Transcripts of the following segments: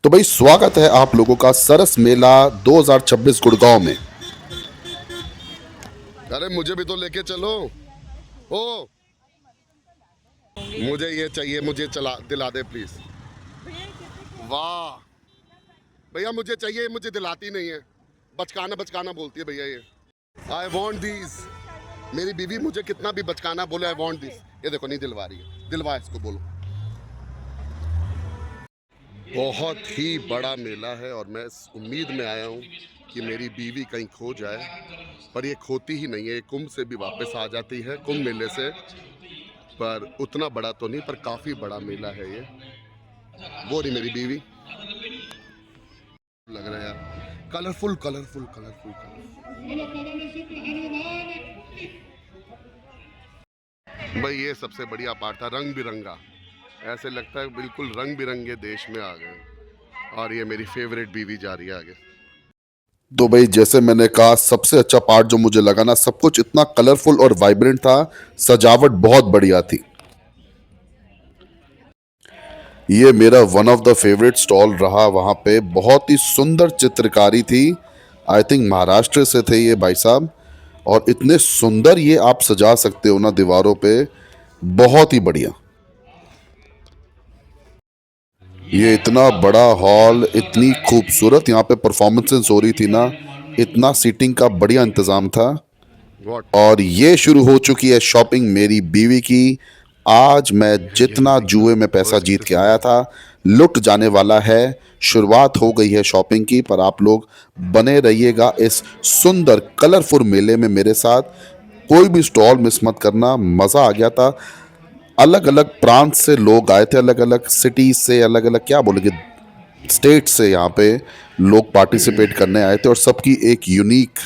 तो भाई स्वागत है आप लोगों का सरस मेला 2026 गुड़गांव में। अरे मुझे भी तो लेके चलो। ओ मुझे ये चाहिए, मुझे चला दिला दे प्लीज। वाह भैया मुझे चाहिए, मुझे दिलाती नहीं है। बचकाना बचकाना बोलती है भैया ये। I want this. मेरी बीवी मुझे कितना भी बचकाना बोले आई वॉन्ट दिस, ये देखो नहीं दिलवा रही है। दिलवा इसको बोलो। बहुत ही बड़ा मेला है और मैं इस उम्मीद में आया हूँ कि मेरी बीवी कहीं खो जाए, पर ये खोती ही नहीं है। कुंभ से भी वापस आ जाती है, कुंभ मेले से। पर उतना बड़ा तो नहीं, पर काफ़ी बड़ा मेला है ये। वो नहीं मेरी बीवी, लग रहा है यार। कलरफुल कलरफुल कलरफुल भाई ये सबसे बढ़िया पार्ट था, रंग बिरंगा। ऐसे लगता है बिल्कुल रंग बिरंगे देश में आ गए। और ये मेरी फेवरेट बीवी जा रही है आगे। तो भाई जैसे मैंने कहा, सबसे अच्छा पार्ट जो मुझे लगा ना, सब कुछ इतना कलरफुल और वाइब्रेंट था। सजावट बहुत बढ़िया थी। ये मेरा one of the favourite stall रहा। वहाँ पे बहुत ही सुंदर चित्रकारी थी। आई थिंक महाराष्ट्र से थे ये भाई साहब। और इतने सुंदर ये आप सजा सकते हो ना दीवारों पे, बहुत ही बढ़िया। ये इतना बड़ा हॉल, इतनी खूबसूरत यहाँ पे परफॉर्मेंसेस हो रही थी ना, इतना सीटिंग का बढ़िया इंतजाम था। और ये शुरू हो चुकी है शॉपिंग मेरी बीवी की। आज मैं जितना जुए में पैसा जीत के आया था, लुट जाने वाला है। शुरुआत हो गई है शॉपिंग की, पर आप लोग बने रहिएगा इस सुंदर कलरफुल मेले में मेरे साथ। कोई भी स्टॉल मिस मत करना, मज़ा आ गया था। अलग अलग प्रांत से लोग आए थे, अलग अलग सिटी से, अलग अलग क्या बोलेंगे, स्टेट से यहाँ पे लोग पार्टिसिपेट करने आए थे। और सबकी एक यूनिक,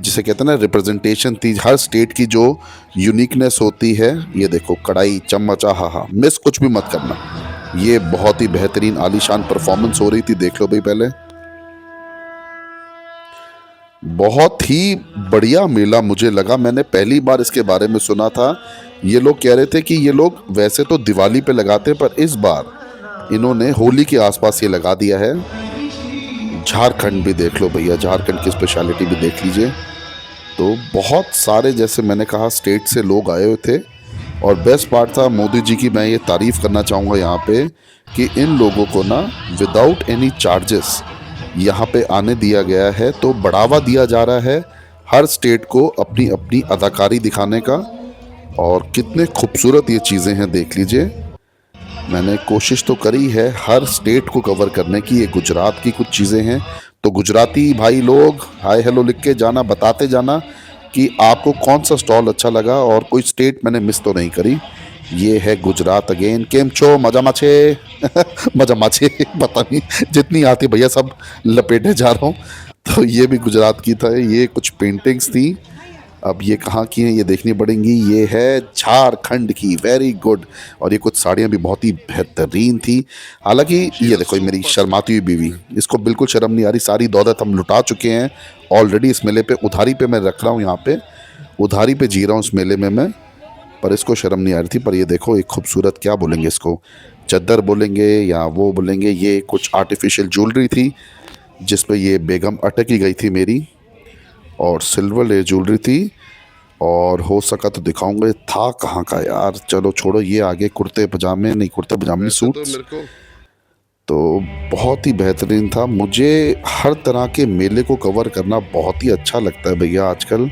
जिसे कहते हैं ना, रिप्रेजेंटेशन थी। हर स्टेट की जो यूनिकनेस होती है। ये देखो कढ़ाई चम्मच, हा मिस कुछ भी मत करना। ये बहुत ही बेहतरीन आलीशान परफॉर्मेंस हो रही थी, देख लो भाई पहले। बहुत ही बढ़िया मेला मुझे लगा। मैंने पहली बार इसके बारे में सुना था। ये लोग कह रहे थे कि ये लोग वैसे तो दिवाली पे लगाते हैं, पर इस बार इन्होंने होली के आसपास ये लगा दिया है। झारखंड भी देख लो भैया, झारखंड की स्पेशलिटी भी देख लीजिए। तो बहुत सारे, जैसे मैंने कहा, स्टेट से लोग आए हुए थे। और बेस्ट पार्ट था मोदी जी की, मैं ये तारीफ़ करना चाहूँगा यहाँ पे, कि इन लोगों को ना विदाउट एनी चार्जेस यहाँ पे आने दिया गया है। तो बढ़ावा दिया जा रहा है हर स्टेट को अपनी अपनी अदाकारी दिखाने का। और कितने खूबसूरत ये चीज़ें हैं, देख लीजिए। मैंने कोशिश तो करी है हर स्टेट को कवर करने की। ये गुजरात की कुछ चीज़ें हैं, तो गुजराती भाई लोग हाय हेलो लिख के जाना, बताते जाना कि आपको कौन सा स्टॉल अच्छा लगा और कोई स्टेट मैंने मिस तो नहीं करी। ये है गुजरात अगेन। केम छो मजा माछे मजा माछे पता नहीं, जितनी आती भैया सब लपेटे जा रहा हूँ। तो ये भी गुजरात की था। ये कुछ पेंटिंग्स थी। अब ये कहाँ की हैं ये देखनी पड़ेंगी। ये है झारखंड की, वेरी गुड। और ये कुछ साड़ियाँ भी बहुत ही बेहतरीन थी। हालांकि ये देखो, ये मेरी शर्माती हुई बीवी, इसको बिल्कुल शर्म नहीं आ रही। सारी दौलत हम लुटा चुके हैं ऑलरेडी इस मेले पे। उधारी पे मैं रख रहा हूँ, यहाँ पे उधारी पे जी रहा हूँ इस मेले में मैं। पर इसको शर्म नहीं आ रही थी। पर ये देखो, एक खूबसूरत, क्या बोलेंगे इसको, चद्दर बोलेंगे या वो बोलेंगे, ये कुछ आर्टिफिशियल ज्वेलरी थी जिस पे ये बेगम अटक ही गई थी मेरी। और सिल्वर ले ज्वेलरी थी। और हो सका तो दिखाऊंगा। था कहाँ का यार, चलो छोड़ो। ये आगे कुर्ते पजामे, नहीं कुर्ते पजामे, सूट। तो बहुत ही बेहतरीन था। मुझे हर तरह के मेले को कवर करना बहुत ही अच्छा लगता है भैया आजकल।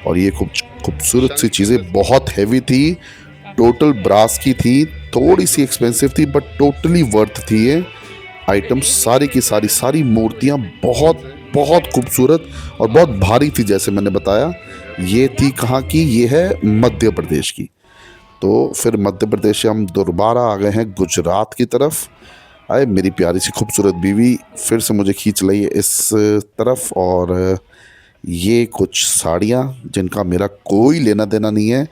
और ये खूबसूरत सी चीज़ें बहुत हैवी थी, टोटल ब्रास की थी। थोड़ी सी एक्सपेंसिव थी, बट टोटली वर्थ थी ये आइटम। सारी की सारी सारी मूर्तियाँ बहुत बहुत खूबसूरत और बहुत भारी थी, जैसे मैंने बताया। ये थी कहाँ की, ये है मध्य प्रदेश की। तो फिर मध्य प्रदेश से हम दोबारा आ गए हैं गुजरात की तरफ। आए मेरी प्यारी सी खूबसूरत बीवी फिर से मुझे खींच ली है इस तरफ। और ये कुछ साड़ियाँ जिनका मेरा कोई लेना देना नहीं है,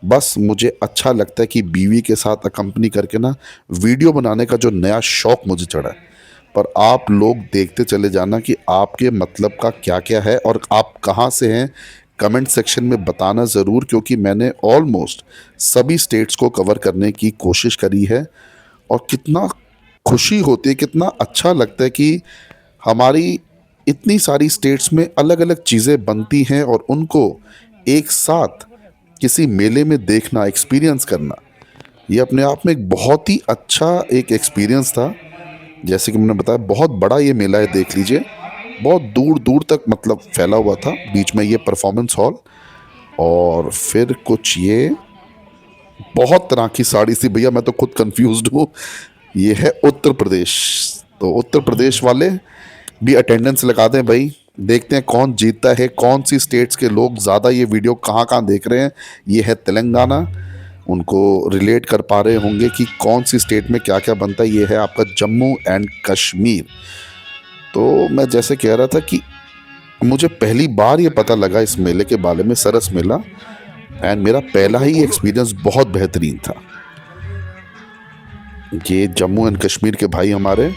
बस मुझे अच्छा लगता है कि बीवी के साथ अकम्पनी करके ना वीडियो बनाने का जो नया शौक़ मुझे चढ़ा है। पर आप लोग देखते चले जाना कि आपके मतलब का क्या क्या है और आप कहाँ से हैं। कमेंट सेक्शन में बताना ज़रूर, क्योंकि मैंने ऑलमोस्ट सभी स्टेट्स को कवर करने की कोशिश करी है। और कितना खुशी होती है, कितना अच्छा लगता है कि हमारी इतनी सारी स्टेट्स में अलग अलग चीज़ें बनती हैं और उनको एक साथ किसी मेले में देखना, एक्सपीरियंस करना, ये अपने आप में एक बहुत ही अच्छा एक एक्सपीरियंस था। जैसे कि मैंने बताया, बहुत बड़ा ये मेला है, देख लीजिए, बहुत दूर दूर तक मतलब फैला हुआ था। बीच में ये परफॉर्मेंस हॉल, और फिर कुछ ये बहुत तरह की साड़ी थी भैया, मैं तो खुद कंफ्यूज्ड हूँ। ये है उत्तर प्रदेश, तो उत्तर प्रदेश वाले भी अटेंडेंस लगा दें भाई। देखते हैं कौन जीतता है, कौन सी स्टेट्स के लोग ज़्यादा ये वीडियो कहाँ कहाँ देख रहे हैं। ये है तेलंगाना, उनको रिलेट कर पा रहे होंगे कि कौन सी स्टेट में क्या क्या बनता है। ये है आपका जम्मू एंड कश्मीर। तो मैं जैसे कह रहा था कि मुझे पहली बार ये पता लगा इस मेले के बारे में, सरस मेला, एंड मेरा पहला ही एक्सपीरियंस बहुत बेहतरीन था। ये जम्मू एंड कश्मीर के भाई हमारे,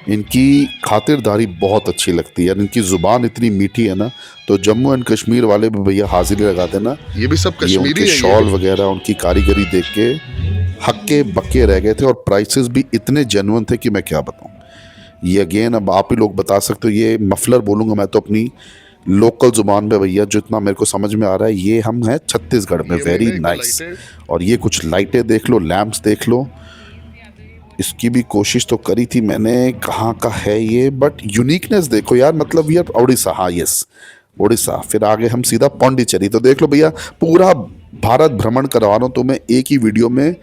इनकी खातिरदारी बहुत अच्छी लगती है, इनकी ज़ुबान इतनी मीठी है ना। तो जम्मू एंड कश्मीर वाले भी भैया हाजिरी लगा देना। ये भी सब ये कश्मीरी उनके है, ये शॉल भी। वगैरह, उनकी कारीगरी देख के हक्के बक्के रह गए थे, और प्राइसेस भी इतने जेन्युइन थे कि मैं क्या बताऊं। ये अगेन अब आप ही लोग बता सकते हो, ये मफलर बोलूँगा मैं तो अपनी लोकल ज़ुबान में भैया, जितना मेरे को समझ में आ रहा है। ये हम हैं छत्तीसगढ़ में, ये वेरी मैंने एक नाइस। लाइटें और ये कुछ लाइटें देख लो, लैंप्स देख लो। इसकी भी कोशिश तो करी थी मैंने, कहाँ का है ये, बट यूनिकनेस देखो यार, मतलब यार उड़ीसा, हाँ यस उड़ीसा। फिर आगे हम सीधा पौंडीचेरी। तो देख लो भैया, पूरा भारत भ्रमण करवा रहा हूँ तो मैं एक ही वीडियो में,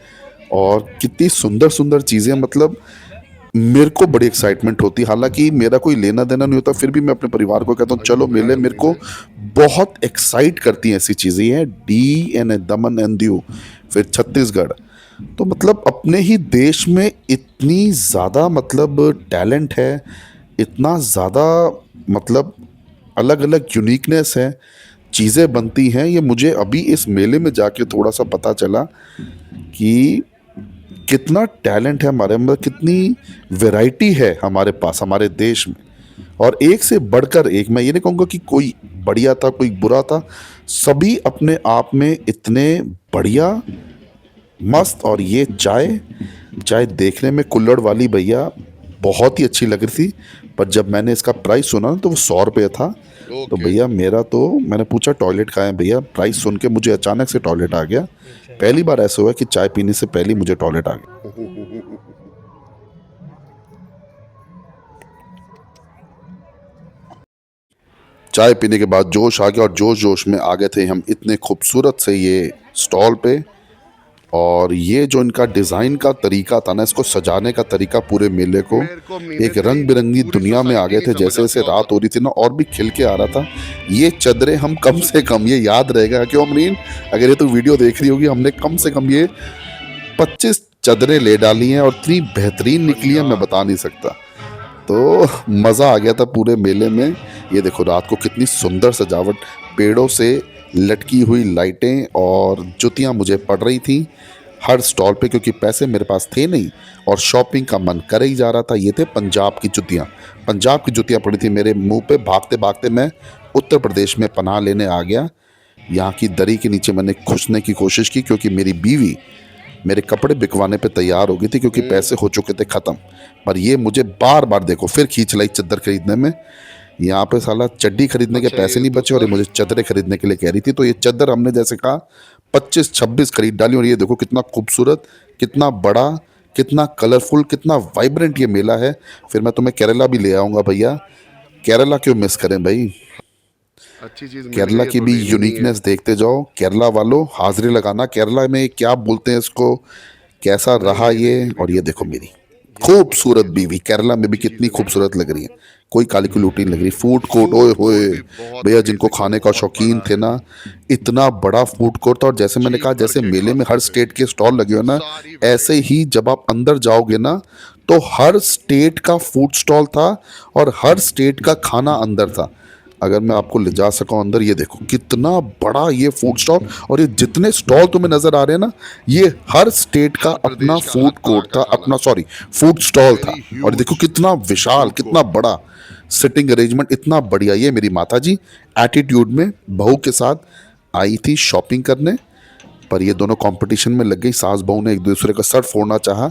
और कितनी सुंदर सुंदर चीज़ें, मतलब मेरे को बड़ी एक्साइटमेंट होती है। हालांकि मेरा कोई लेना देना नहीं होता, फिर भी मैं अपने परिवार को कहता हूँ चलो मेले। मेरे को बहुत एक्साइट करती हैं ऐसी चीज़ें हैं। D N Daman and Diu, फिर छत्तीसगढ़। तो मतलब अपने ही देश में इतनी ज़्यादा मतलब टैलेंट है, इतना ज़्यादा मतलब अलग अलग यूनिकनेस है, चीज़ें बनती हैं। ये मुझे अभी इस मेले में जाके थोड़ा सा पता चला कि कितना टैलेंट है हमारे अंदर, कितनी वैरायटी है हमारे पास, हमारे देश में। और एक से बढ़कर एक, मैं ये नहीं कहूँगा कि कोई बढ़िया था कोई बुरा था, सभी अपने आप में इतने बढ़िया, मस्त। और ये चाय, चाय देखने में कुल्हड़ वाली भैया बहुत ही अच्छी लग रही थी, पर जब मैंने इसका प्राइस सुना ना तो वो 100 रुपये था। तो ओके। भैया मेरा तो, मैंने पूछा टॉयलेट कहाँ है भैया, प्राइस सुन के मुझे अचानक से टॉयलेट आ गया। पहली बार ऐसा हुआ कि चाय पीने से पहले मुझे टॉयलेट आ गया। चाय पीने के बाद जोश आ गया, और जोश जोश में आ गए थे हम इतने खूबसूरत से ये स्टॉल पे। और ये जो इनका डिज़ाइन का तरीका था ना, इसको सजाने का तरीका पूरे मेले को, मेरे को मेले एक में रंग बिरंगी पूरी दुनिया में आ सोसाइटी गए नहीं थे। समझ जैसे जैसे आता रात हो रही थी ना, और भी खिल के आ रहा था। ये चादरें हम कम से कम, ये याद रहेगा क्यों अमरीन, अगर ये तो वीडियो देख रही होगी, हमने कम से कम ये 25 चादरें ले डाली हैं, और इतनी बेहतरीन निकली हैं मैं बता नहीं सकता। तो मज़ा आ गया था पूरे मेले में। ये देखो रात को कितनी सुंदर सजावट, पेड़ों से लटकी हुई लाइटें, और जुतियाँ मुझे पड़ रही थी हर स्टॉल पे, क्योंकि पैसे मेरे पास थे नहीं और शॉपिंग का मन कर ही जा रहा था। ये थे पंजाब की जुतियाँ, पंजाब की जुतियाँ पड़ी थी मेरे मुंह पे। भागते भागते मैं उत्तर प्रदेश में पनाह लेने आ गया। यहाँ की दरी के नीचे मैंने घुसने की कोशिश की, क्योंकि मेरी बीवी मेरे कपड़े बिकवाने पे तैयार हो गई थी, क्योंकि पैसे हो चुके थे ख़त्म। पर ये मुझे बार बार देखो फिर खींच लाई चादर खरीदने में। यहाँ पे साला चड्डी खरीदने के अच्छा, पैसे ये नहीं तो बचे, और ये सर मुझे चादरें खरीदने के लिए कह रही थी। तो ये चादर हमने जैसे कहा 25-26 खरीद डाली। और ये देखो कितना खूबसूरत, कितना बड़ा, कितना कलरफुल, कितना वाइब्रेंट ये मेला है। फिर मैं तुम्हें केरला भी ले आऊँगा भैया, केरला क्यों मिस करें भाई। अच्छी चीज मिल केरला गई है की तो भी लेनी ही है। यूनिकनेस देखते जाओ। केरला वालों हाजिरी लगाना, केरला में क्या बोलते हैं इसको, कैसा नहीं रहा नहीं ये। नहीं, और वीडियो ये पे देखो मेरी देखो। ये देखो ना खूबसूरत ये जो बीवी, केरला में भी अच्छी कितनी चीजें मिल रही खूबसूरत है। लग रही है, कोई काली कुल लूटी नहीं लग रही। फूड कोर्ट, ओए फूड होए कोर्ट भी बहुत भैया, जिनको अमेजिंग, खाने का बहुत शौकीन बड़ा थे है। ना, इतना बड़ा फूड कोर्ट था। और जैसे मैंने जी कहा, भर जैसे के मेले खा में हर सकते थे, स्टेट के स्टॉल लगे हो ना, सारी ऐसे वैरायटी। ही जब आप अंदर जाओगे ना, तो हर स्टेट का फूड स्टॉल था, और हर स्टेट का खाना अंदर था। अगर मैं आपको ले जा सकूं अंदर, ये देखो कितना बड़ा ये फूड स्टॉल। और ये जितने स्टॉल तुम्हें नजर आ रहे हैं ना, ये हर स्टेट का हर अपना प्रदेश का हर फूड तरह कोर्ट का था, खाना। अपना सॉरी फूड स्टॉल था। वेरी और देखो ह्यूज कितना विशाल, फूड कितना कोर्ट। बड़ा सिटिंग अरेंजमेंट, इतना बढ़िया। ये मेरी माता जी एटीट्यूड में बहू के साथ आई थी शॉपिंग करने, पर ये दोनों कंपटीशन में लग गई। सास बहू ने एक दूसरे का सर फोड़ना चाहा,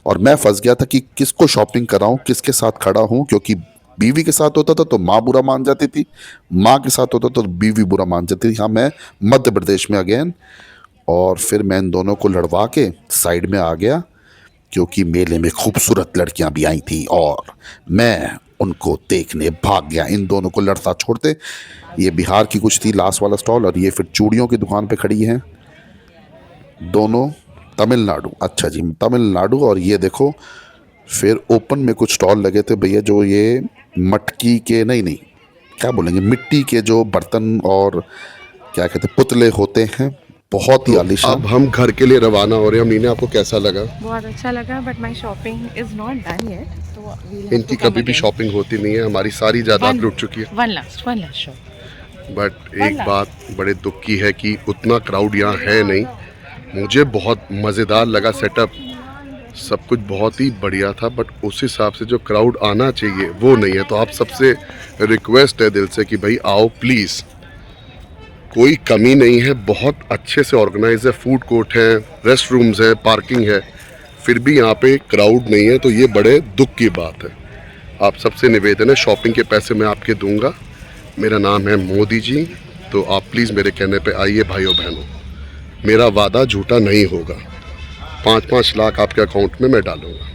और मैं फंस गया था कि किसको शॉपिंग कराऊं, किसके साथ खड़ा हूं, क्योंकि बीवी के साथ होता था तो माँ बुरा मान जाती थी, माँ के साथ होता तो बीवी बुरा मान जाती थी। हाँ, मैं मध्य प्रदेश में अगेन, और फिर मैं इन दोनों को लड़वा के साइड में आ गया, क्योंकि मेले में खूबसूरत लड़कियां भी आई थी और मैं उनको देखने भाग गया इन दोनों को लड़ता छोड़ते। ये बिहार की कुछ थी लास्ट वाला स्टॉल, और ये फिर चूड़ियों की दुकान पे खड़ी हैं दोनों, तमिलनाडु। अच्छा जी, तमिलनाडु। और ये देखो फिर ओपन में कुछ स्टॉल लगे थे भैया, जो ये मटकी के नहीं क्या बोलेंगे, मिट्टी के जो बर्तन और क्या कहते हैं पुतले होते हैं, बहुत ही तो आलीशान। अब हम घर के लिए रवाना हो रहे हैं। मीना, आपको कैसा लगा? बहुत अच्छा लगा, but my shopping is not done yet, तो we'll have इनकी to come कभी भी again. शॉपिंग होती नहीं है, हमारी सारी जायदाद लूट चुकी है। One last show. बट एक बात बड़े दुख की है कि उतना क्राउड यहाँ है नहीं। मुझे बहुत मज़ेदार लगा सेटअप, सब कुछ बहुत ही बढ़िया था, बट उस हिसाब से जो क्राउड आना चाहिए वो नहीं है। तो आप सबसे रिक्वेस्ट है दिल से कि भाई आओ प्लीज़, कोई कमी नहीं है, बहुत अच्छे से ऑर्गेनाइज है, फूड कोर्ट है, रेस्ट रूम्स है, पार्किंग है, फिर भी यहाँ पे क्राउड नहीं है, तो ये बड़े दुख की बात है। आप सबसे निवेदन है, शॉपिंग के पैसे मैं आपके दूंगा, मेरा नाम है मोदी जी, तो आप प्लीज़ मेरे कहने पे आइए भाइयों बहनों, मेरा वादा झूठा नहीं होगा। 5-5 लाख आपके अकाउंट में मैं डालूंगा।